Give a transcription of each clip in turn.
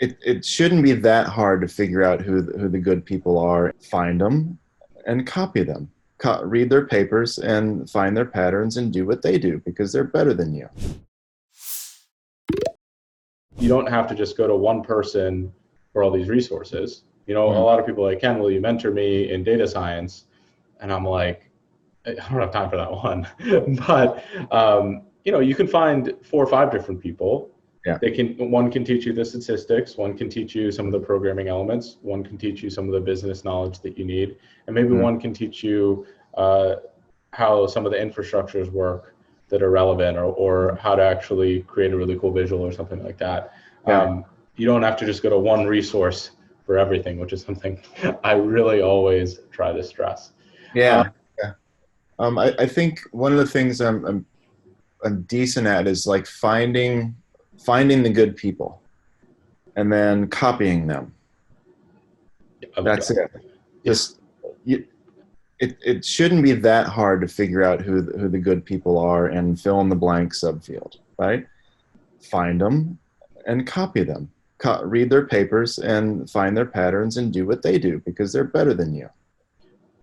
it shouldn't be that hard to figure out who the good people are, find them, and copy them. Read their papers and find their patterns and do what they do because they're better than you. You don't have to just go to one person for all these resources. A lot of people are like, Ken, will you mentor me in data science? And I'm like, I don't have time for that one. But, you can find 4 or 5 different people. Yeah. One can teach you the statistics, one can teach you some of the programming elements, one can teach you some of the business knowledge that you need, and maybe one can teach you how some of the infrastructures work that are relevant, or how to actually create a really cool visual or something like that. Yeah. You don't have to just go to one resource for everything, which is something I really always try to stress. Yeah. I think one of the things I'm decent at is like finding the good people and then copying them. That's it. It shouldn't be that hard to figure out who the good people are and fill in the blank subfield, right? Find them and copy them. Read their papers and find their patterns and do what they do because they're better than you.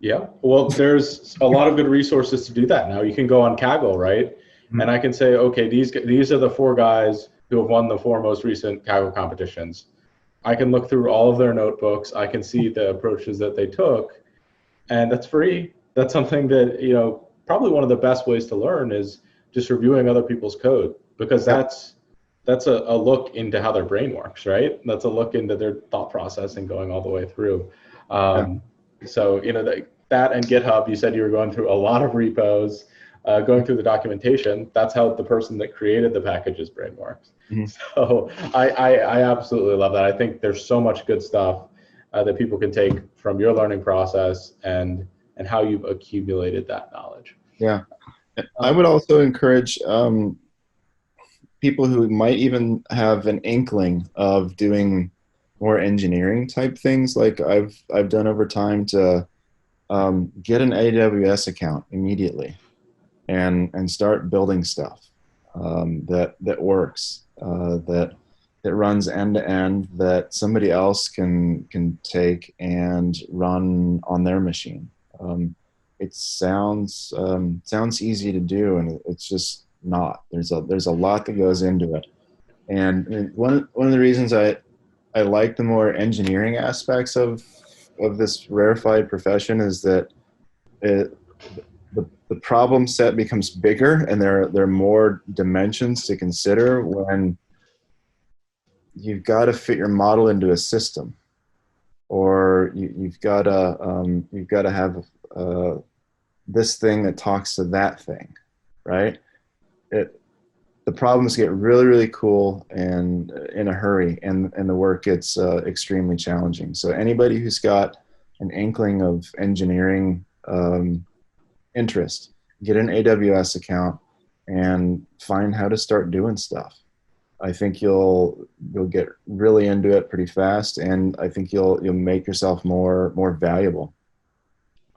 Yeah, well, there's a lot of good resources to do that now. You can go on Kaggle, right? Mm-hmm. And I can say, okay, these are the 4 guys who have won the 4 most recent Kaggle competitions. I can look through all of their notebooks. I can see the approaches that they took, and that's free. That's something that, probably one of the best ways to learn is just reviewing other people's code, because that's a look into how their brain works, right? That's a look into their thought process and going all the way through. So, that and GitHub, you said you were going through a lot of repos, going through the documentation. That's how the person that created the package's brain works. Mm-hmm. So I absolutely love that. I think there's so much good stuff that people can take from your learning process and how you've accumulated that knowledge. Yeah. I would also encourage people who might even have an inkling of doing more engineering type things, like I've done over time, to get an AWS account immediately and start building stuff that works, that runs end to end, that somebody else can take and run on their machine. It sounds easy to do, and it's just not. There's a lot that goes into it, and one of the reasons I like the more engineering aspects of this rarefied profession is that the problem set becomes bigger, and there are more dimensions to consider when you've got to fit your model into a system, or you've got to have this thing that talks to that thing, right? The problems get really, really cool and in a hurry, and the work gets extremely challenging. So anybody who's got an inkling of engineering interest, get an AWS account and find how to start doing stuff. I think you'll get really into it pretty fast, and I think you'll make yourself more valuable.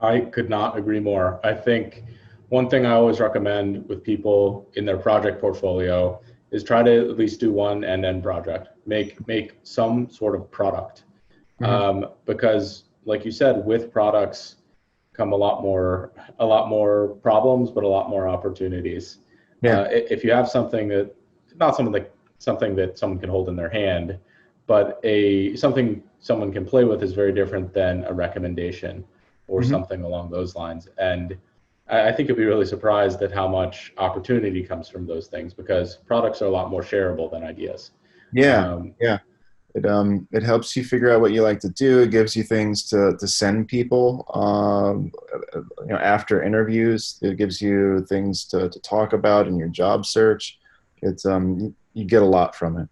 I could not agree more. I think one thing I always recommend with people in their project portfolio is try to at least do one end-to-end project. Make some sort of product, because, like you said, with products come a lot more problems, but a lot more opportunities. Yeah. If you have something that someone can hold in their hand, but something someone can play with is very different than a recommendation or something along those lines. And I think you'll be really surprised at how much opportunity comes from those things, because products are a lot more shareable than ideas. Yeah. It helps you figure out what you like to do. It gives you things to send people, after interviews. It gives you things to talk about in your job search. It's you get a lot from it.